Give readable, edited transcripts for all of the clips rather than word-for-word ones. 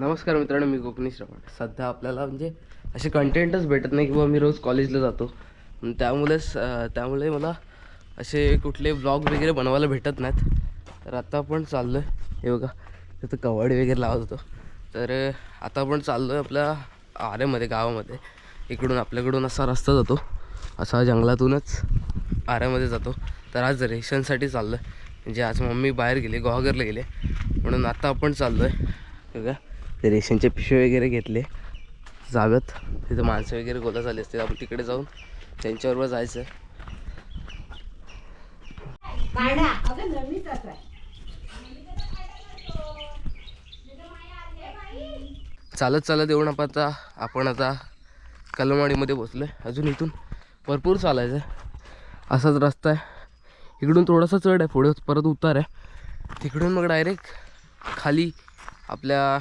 नमस्कार मित्रांनो, मी गोपनीश रावण. सध्या आपल्याला म्हणजे असे कंटेंटच भेटत नाही किंवा मी रोज कॉलेजला जातो. त्यामुळे मला असे कुठले ब्लॉग वगैरे बनवायला भेटत नाहीत. तर आता आपण चाललो आहे, हे बघा तिथं कवाडी वगैरे लावत होतो. तर आता आपण चाललो आहे आपल्या आऱ्यामध्ये, गावामध्ये. इकडून आपल्याकडून असा रस्ता जातो, असा जंगलातूनच आऱ्यामध्ये जातो. तर आज रेशनसाठी चाललो आहे, म्हणजे आज मम्मी बाहेर गेली, गोहागरला गेले, म्हणून आता आपण चाललो आहे. बघा ते रेशनचे पिशवे वगैरे घेतले, जाव्यात तिथं माणसं वगैरे गोळा झाले असते. आपण तिकडे जाऊन त्यांच्याबरोबर जायचं. चालत चालत येऊन आपण आता कलमवाडीमध्ये पोचलो आहे. अजून इथून भरपूर चालायचं आहे. असाच रस्ता आहे, इकडून थोडासा चढ आहे, पुढे परत उतार आहे. तिकडून मग डायरेक्ट खाली आपल्या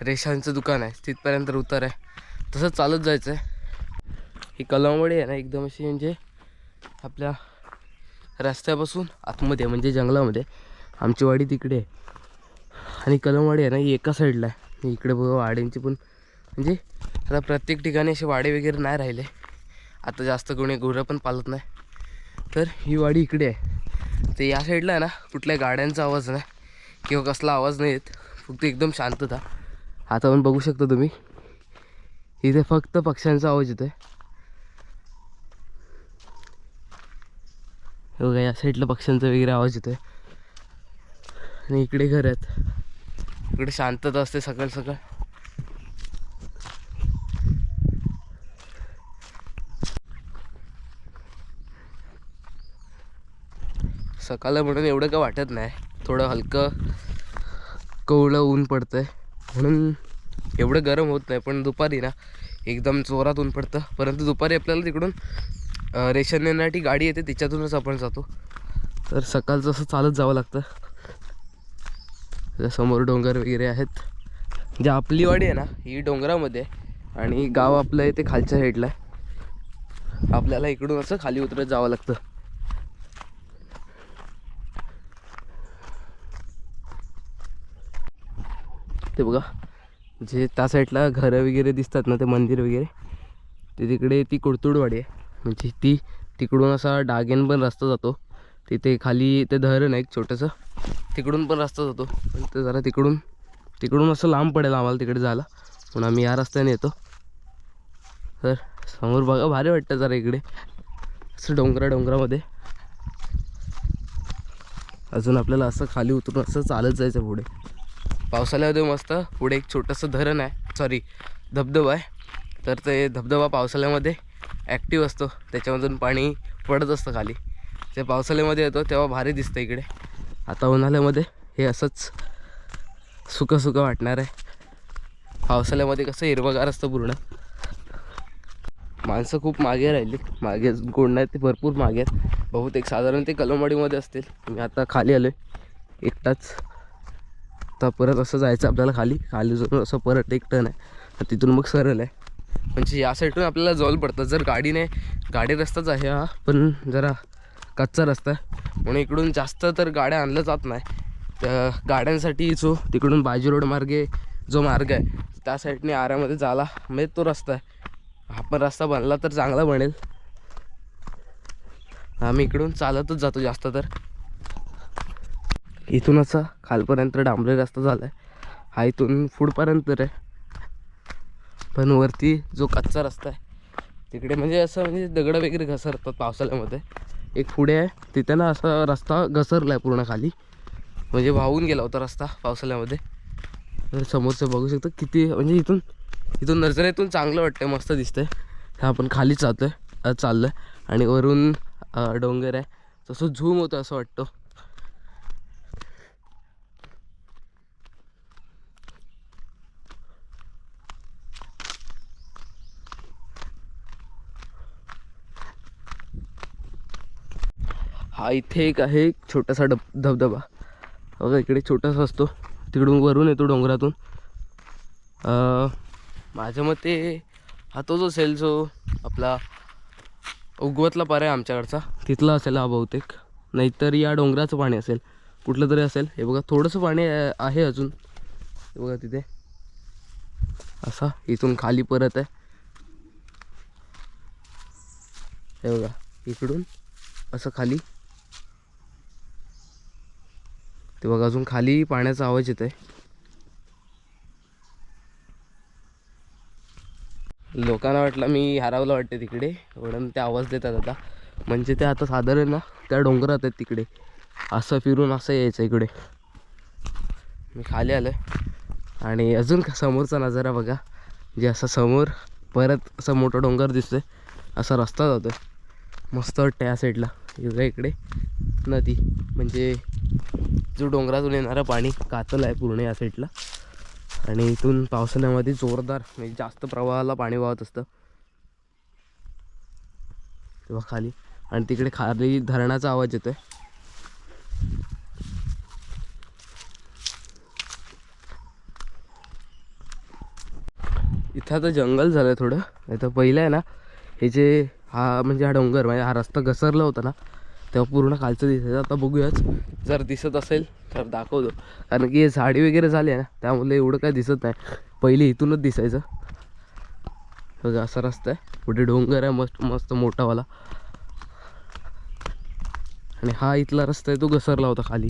रेशांचं दुकान आहे, तिथपर्यंत उतार आहे. तसंच चालत जायचं आहे. ही कलमवाडी आहे ना, एकदम अशी म्हणजे आपल्या रस्त्यापासून आतमध्ये म्हणजे जंगलामध्ये. आमची वाडी तिकडे आहे आणि कलमवाडी आहे ना ही एका साईडला आहे. इकडे बघा वाड्यांची पण म्हणजे आता प्रत्येक ठिकाणी असे वाडे वगैरे नाही राहिले. आता जास्त कोणी गुरं पण पालत नाही. तर ही वाडी इकडे आहे. ते या साईडला आहे ना, कुठल्या गाड्यांचा आवाज नाही किंवा कसला आवाज नाही येत, फक्त एकदम शांतता. आता पण बघू शकता तुम्ही, इथे फक्त पक्ष्यांचा आवाज येतो आहे. बघा या साईडला पक्ष्यांचा वगैरे आवाज येतो आहे आणि इकडे घर आहेत. इकडे शांतता असते सकाळ सकाळ. सकाळ म्हणून एवढं काय वाटत नाही, थोडं हलकं कोवळं ऊन पडतं आहे म्हणून एवढं गरम होत नाही. पण दुपारी ना एकदम जोरात ऊन पडतं. परंतु दुपारी आपल्याला तिकडून रेशन नेण्यासाठी गाडी येते, तिच्यातूनच आपण जातो. तर सकाळचं असं चालत जावं लागतं. समोर डोंगर वगैरे आहेत. जे आपली वाडी आहे ना ही डोंगरामध्ये आहे आणि गाव आपलं आहे ते खालच्या साईडला आहे. आपल्याला इकडून असं खाली उतरत जावं लागतं. ते बघा जे त्या साईडला घरं वगैरे दिसतात ना, ते मंदिर वगैरे, ते तिकडे ती कुडतुडवाडी आहे. म्हणजे ती तिकडून असा डागेन पण रस्ता जातो. तिथे खाली ते धरण आहे एक छोटंसं, तिकडून पण रस्ता जातो. पण ते जरा तिकडून असं लांब पडेल आम्हाला तिकडे जायला, म्हणून आम्ही या रस्त्याने येतो. तर समोर बघा भारी वाटतं जरा इकडे असं डोंगरामध्ये. अजून आपल्याला असं खाली उतरून असं चालत जायचं पुढे. पावसाळ्यामध्ये मस्त पुढे एक छोटंसं धरण आहे, सॉरी धबधबा आहे. तर ते धबधबा पावसाळ्यामध्ये ॲक्टिव्ह असतो, त्याच्यामधून पाणी पडत असतं खाली. ते पावसाळ्यामध्ये येतो तेव्हा भारी दिसतं इकडे. आता उन्हाळ्यामध्ये हे असंच सुकं वाटणार आहे. पावसाळ्यामध्ये कसं हिरवगार असतं पूर्ण. माणसं खूप मागे राहिली, मागे कोण नाही, ते भरपूर मागे आहेत. बहुतेक साधारण ते कलमवाडीमध्ये असतील. मी आता खाली आलो आहे एकटाच. आता परत असं जायचं आपल्याला खाली जाऊन असं परत एक टर्न आहे, तिथून मग सरळ आहे. म्हणजे या साईडून आपल्याला जवळ पडतं. जर गाडी रस्ताच आहे हा, पण जरा कच्चा रस्ता आहे म्हणून इकडून जास्त तर गाड्या आणल्या जात नाही. त्या गाड्यांसाठी जो तिकडून बाजी रोड मार्गे जो मार्ग आहे त्या साईडने आऱ्यामध्ये जायला म्हणजे तो रस्ता आहे. हा पण रस्ता बनला तर चांगला बनेल. आम्ही इकडून चालतच जातो जास्त तर. इथून असा खालपर्यंत डांबरी रस्ता झाला आहे, हा इथून पुढपर्यंत आहे. पण वरती जो कच्चा रस्ता आहे तिकडे म्हणजे असं म्हणजे दगड वगैरे घसरतात पावसाळ्यामध्ये. एक पुढे आहे तिथे ना असा रस्ता घसरला आहे पूर्ण खाली, म्हणजे वाहून गेला होता रस्ता पावसाळ्यामध्ये. तर समोरचं बघू शकतो किती म्हणजे इथून नजरेतून चांगलं वाटतं, मस्त दिसतंय. आपण खाली चाललो आहे आणि वरून डोंगर आहे, तसं झूम होतं असं वाटतं. हा इथे एक आहे छोटासा धबधबा. बघा इकडे छोटासा असतो, तिकडून वरून येतो डोंगरातून. माझ्या मते हा तोच असेल जो आपला उगवतला पार आहे आमच्याकडचा, तिथला असेल हा बहुतेक. नाहीतर या डोंगराचं पाणी असेल, कुठलं तरी असेल. हे बघा थोडंसं पाणी आहे अजून, बघा तिथे असा इथून खाली परत आहे. हे बघा इकडून असं खाली, ते बघा अजून खाली पाण्याचा आवाज येत आहे. लोकांना वाटलं मी हरवलं वाटते तिकडे, म्हणून ते आवाज देतात आता. म्हणजे ते आता साधारण ना त्या डोंगरात आहेत तिकडे, असं फिरून असं यायचं इकडे. मी खाली आलं आणि अजून समोरचा नजारा बघा, जे असं समोर परत असं मोठं डोंगर दिसतंय, असा रस्ता जातो मस्त वाटतं या साईडला. इकडे नदी, म्हणजे जो डोंगरातून येणारं पाणी कातल आहे पूर्ण या साईडला. आणि इथून पावसाळ्यामध्ये जोरदार म्हणजे जास्त प्रवाहाला पाणी वाहत असतं तेव्हा खाली. आणि तिकडे खाली धरणाचा आवाज येतोय. इथं आता जंगल झालं थोडं. नाही तर पहिलं आहे ना हे जे म्हणजे हा डोंगर म्हणजे हा रस्ता घसरला होता ना, तेव्हा पूर्ण खालचं दिसायचं. आता बघूयाच, जर दिसत असेल तर दाखवतो. कारण की हे झाडी वगैरे झाली आहे ना, त्यामुळे एवढं काय दिसत नाही. पहिले इथूनच दिसायचं. बघा असा रस्ता आहे, पुढे डोंगर आहे मस्त मस्त मोठावाला. आणि हा इथला रस्ता आहे तो घसरला होता खाली.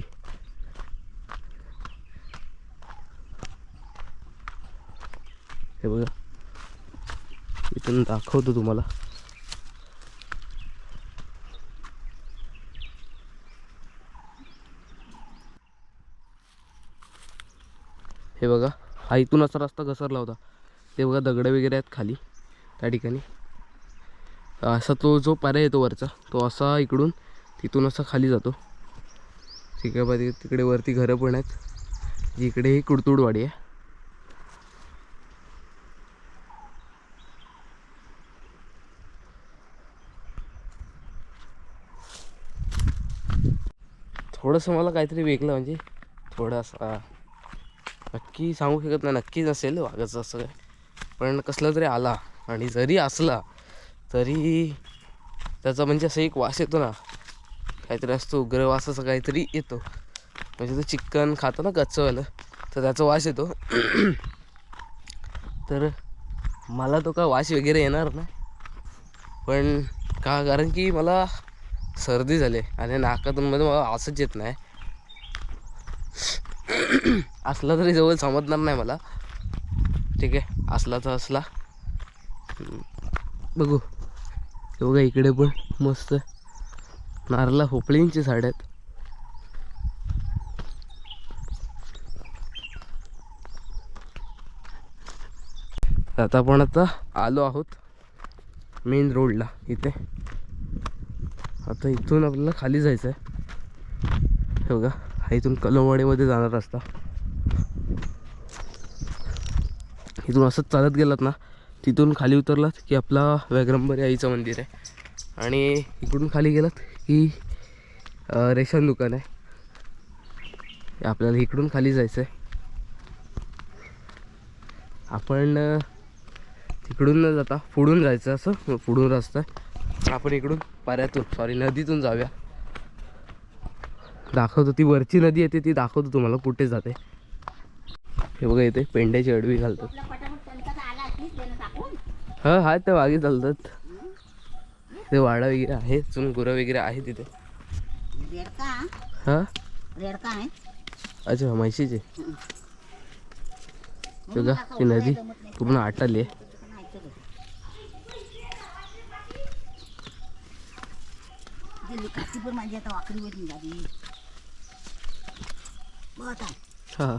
हे बघा इथून दाखवतो तुम्हाला. हे बघा हा इथून असा रस्ता घसरला होता. ते बघा दगड वगैरे आहेत खाली त्या ठिकाणी. असा तो जो पारा येतो वरचा, तो असा इकडून तिथून असा खाली जातो. ठीक आहे बघा, तिकडे वरती घरं पण आहेत. इकडे ही कुडतुडवाडी आहे. थोडंसं मला काहीतरी वेगळं, म्हणजे थोडासा नक्की सांगू शकत नाही, नक्कीच असेल वाघाचं असं काय, पण कसला तरी आला. आणि जरी असला तरी त्याचा म्हणजे असं एक वास येतो ना, काहीतरी असतो उग्र वास असं काहीतरी येतो. म्हणजे तो चिकन खातो ना कच्चंवालं, तर त्याचा वास येतो. तर मला तो का वास वगैरे येणार नाही, पण का कारण की मला सर्दी झाली आणि नाकातून मध्ये मला वासच येत नाही. असला तरी जवळ समजणार नाही मला. ठीक आहे, असला तर असला. बघू बघा इकडे पण मस्त नारळा पोपळींची झाड आहेत. आता आपण आता आलो आहोत मेन रोडला इथे. आता इथून आपल्याला खाली जायचं आहे. हे बघा हा इथून कलमवाडीमध्ये जाणार रस्ता. इथून असंच चालत गेलात ना, तिथून खाली उतरलात की आपला व्याघ्रंबरी आईचं मंदिर आहे. आणि इकडून खाली गेलात की रेशन दुकान आहे. आपल्याला इकडून खाली जायचं आहे. आपण तिकडून न जाता पुढून जायचं, असं पुढून रस्ता आहे. आपण इकडून नदीतून जाऊया. दाखवतो, ती वरची नदी येते ती दाखवतो तुम्हाला कुठे जाते. हे बघा इथे पेंड्याची अडवी घालतात. हा हा त्या वाघे चालतात. ते वाडा वगैरे आहे, चुन गुरं वगैरे आहे तिथे. हा अच्छा म्हैशीचे. बघा ती नदी पूर्ण आटली आहे. हा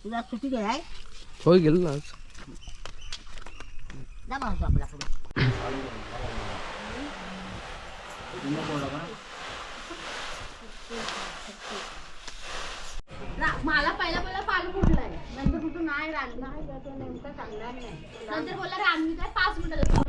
तुला सुट्टी दे आहे. होय गेलो ना आज. मला पहिला पाल फुटलाय, नंतर कुठून नाही रांगला नेमका चांगला नाही. नंतर बोलला रांगली काय 5 मिनिटं.